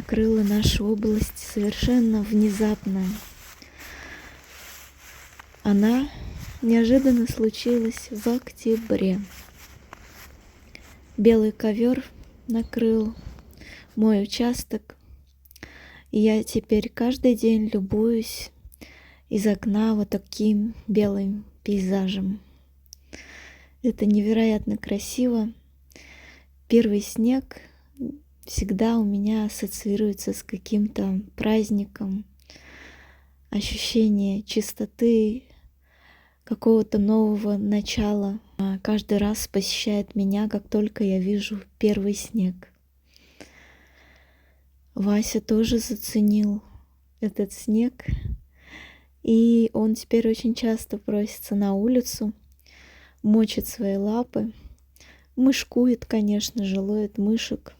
накрыла нашу область совершенно внезапно. Она неожиданно случилась в октябре. Белый ковер накрыл мой участок, и я теперь каждый день любуюсь из окна вот таким белым пейзажем. Это невероятно красиво. Первый снег всегда у меня ассоциируется с каким-то праздником, ощущение чистоты, какого-то нового начала. Каждый раз посещает меня, как только я вижу первый снег. Вася тоже заценил этот снег, и он теперь очень часто просится на улицу, мочит свои лапы, мышкует, конечно же, ловит мышек.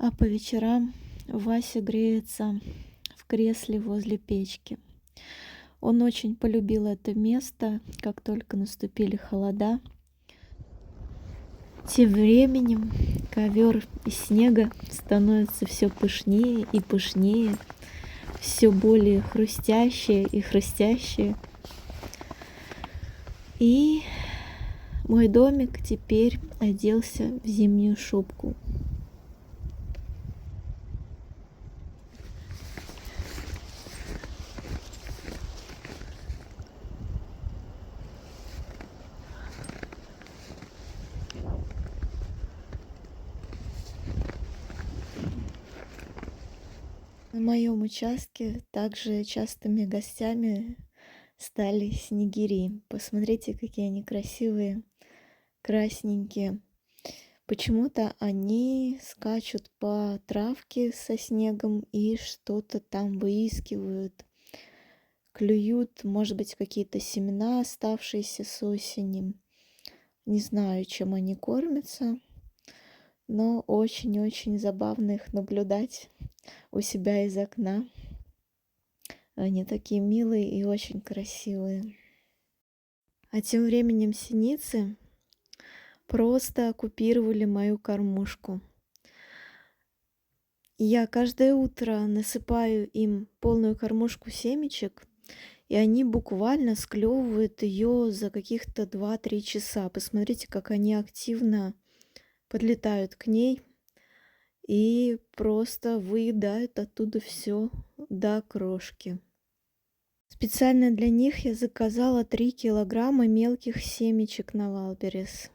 А по вечерам Вася греется в кресле возле печки. Он очень полюбил это место, как только наступили холода. Тем временем ковер из снега становится все пышнее и пышнее, все более хрустящее и хрустящее. И мой домик теперь оделся в зимнюю шубку. На моем участке также частыми гостями стали снегири. Посмотрите, какие они красивые, красненькие. Почему-то они скачут по травке со снегом и что-то там выискивают, клюют, может быть, какие-то семена, оставшиеся с осени. Не знаю, чем они кормятся, но очень-очень забавно их наблюдать у себя из окна. Они такие милые и очень красивые. А тем временем синицы просто оккупировали мою кормушку. Я каждое утро насыпаю им полную кормушку семечек, и они буквально склевывают ее за каких-то 2-3 часа. Посмотрите, как они активно подлетают к ней и просто выедают оттуда все до крошки. Специально для них я заказала 3 килограмма мелких семечек на Валберес.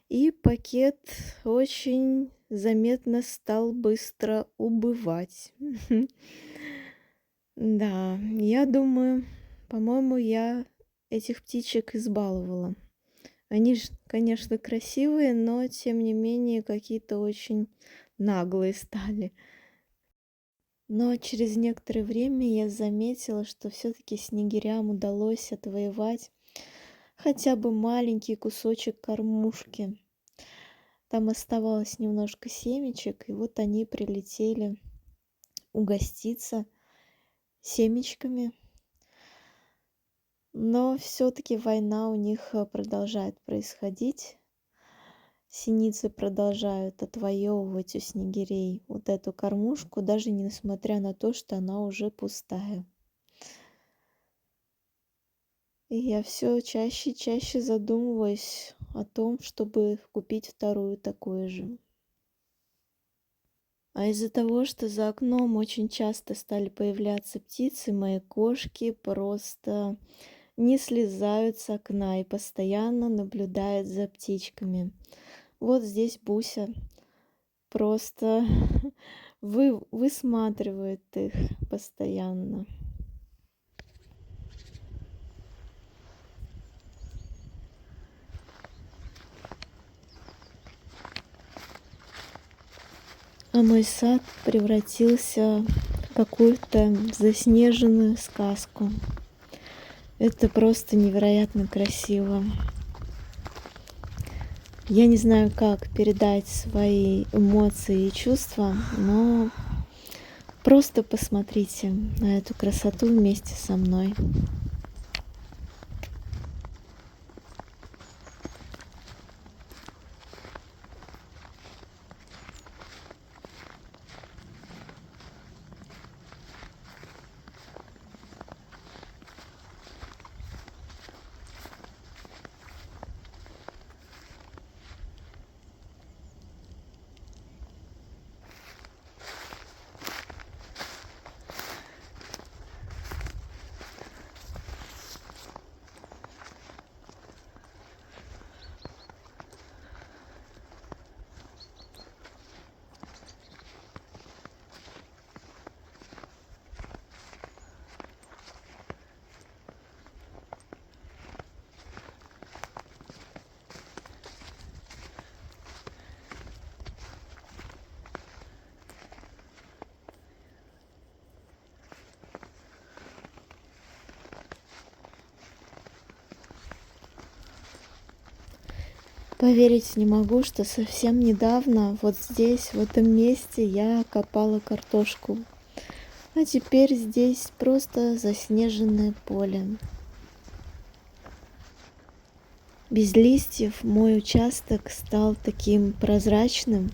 И пакет очень заметно стал быстро убывать. Да, я думаю, по-моему, я этих птичек избаловала. Они же, конечно, красивые, но тем не менее какие-то очень наглые стали. Но через некоторое время я заметила, что все-таки снегирям удалось отвоевать хотя бы маленький кусочек кормушки. Там оставалось немножко семечек, и вот они прилетели угоститься семечками. Но все-таки война у них продолжает происходить. Синицы продолжают отвоевывать у снегирей вот эту кормушку, даже несмотря на то, что она уже пустая. И я все чаще и чаще задумываюсь о том, чтобы купить вторую такую же. А из-за того, что за окном очень часто стали появляться птицы, мои кошки просто не слезают с окна и постоянно наблюдают за птичками. Вот здесь Буся просто высматривает их постоянно. А мой сад превратился в какую-то заснеженную сказку. Это просто невероятно красиво. Я не знаю, как передать свои эмоции и чувства, но просто посмотрите на эту красоту вместе со мной. Поверить не могу, что совсем недавно вот здесь, в этом месте я копала картошку. А теперь здесь просто заснеженное поле. Без листьев мой участок стал таким прозрачным,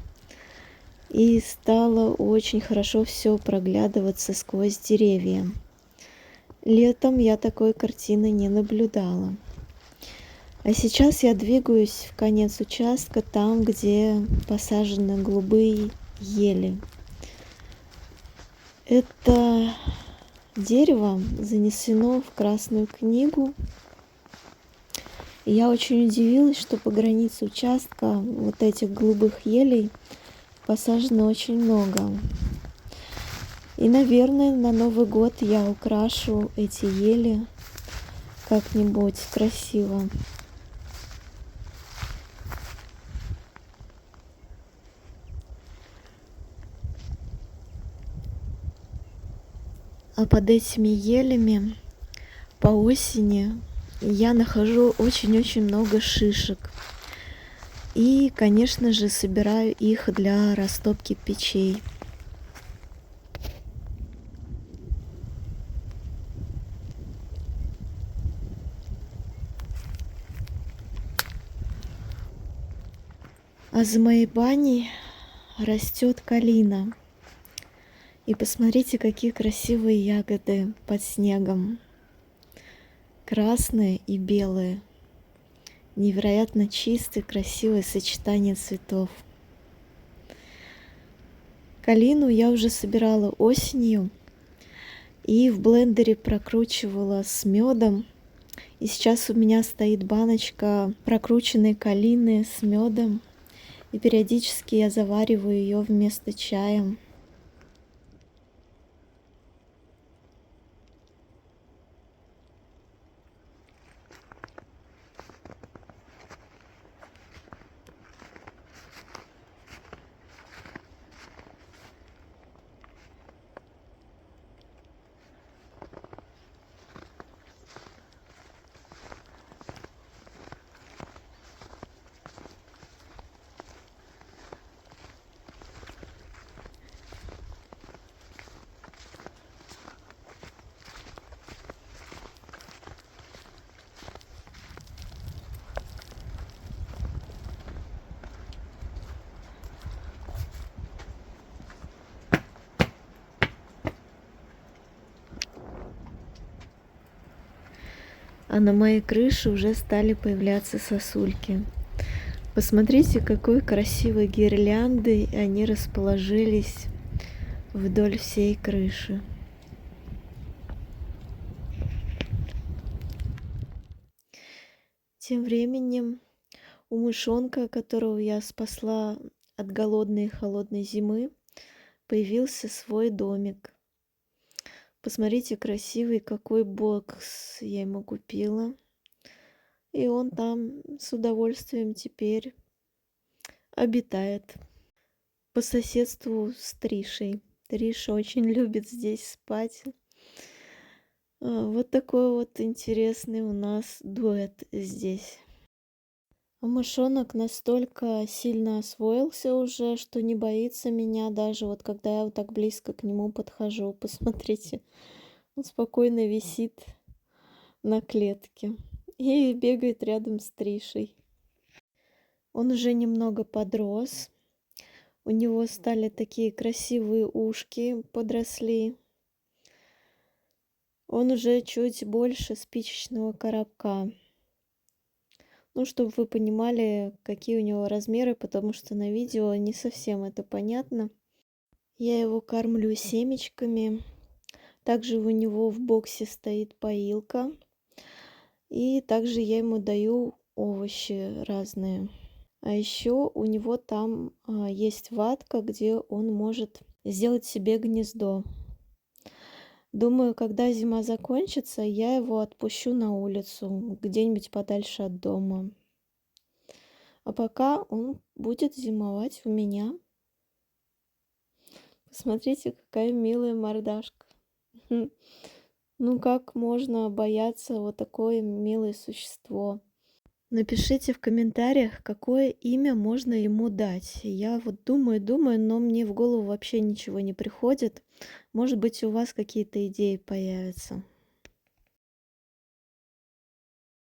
и стало очень хорошо все проглядываться сквозь деревья. Летом я такой картины не наблюдала. А сейчас я двигаюсь в конец участка, там, где посажены голубые ели. Это дерево занесено в Красную книгу. И я очень удивилась, что по границе участка вот этих голубых елей посажено очень много. И, наверное, на Новый год я украшу эти ели как-нибудь красиво. А под этими елями по осени я нахожу очень-очень много шишек. И, конечно же, собираю их для растопки печей. А за моей баней растет калина. И посмотрите, какие красивые ягоды под снегом. Красные и белые. Невероятно чистое, красивое сочетание цветов. Калину я уже собирала осенью и в блендере прокручивала с медом. И сейчас у меня стоит баночка прокрученной калины с медом. И периодически я завариваю ее вместо чая. А на моей крыше уже стали появляться сосульки. Посмотрите, какой красивой гирлянды они расположились вдоль всей крыши. Тем временем у мышонка, которого я спасла от голодной и холодной зимы, появился свой домик. Посмотрите, красивый какой бокс я ему купила. И он там с удовольствием теперь обитает по соседству с Тришей. Триша очень любит здесь спать. Вот такой вот интересный у нас дуэт здесь. А мышонок настолько сильно освоился уже, что не боится меня даже вот когда я вот так близко к нему подхожу. Посмотрите, он спокойно висит на клетке и бегает рядом с Тришей. Он уже немного подрос. У него стали такие красивые ушки, подросли. Он уже чуть больше спичечного коробка. Ну, чтобы вы понимали, какие у него размеры, потому что на видео не совсем это понятно. Я его кормлю семечками. Также у него в боксе стоит поилка. И также я ему даю овощи разные. А еще у него там есть ватка, где он может сделать себе гнездо. Думаю, когда зима закончится, я его отпущу на улицу, где-нибудь подальше от дома. А пока он будет зимовать у меня. Посмотрите, какая милая мордашка. Ну как можно бояться вот такое милое существо? Напишите в комментариях, какое имя можно ему дать. Я вот думаю, думаю, но мне в голову вообще ничего не приходит. Может быть, у вас какие-то идеи появятся.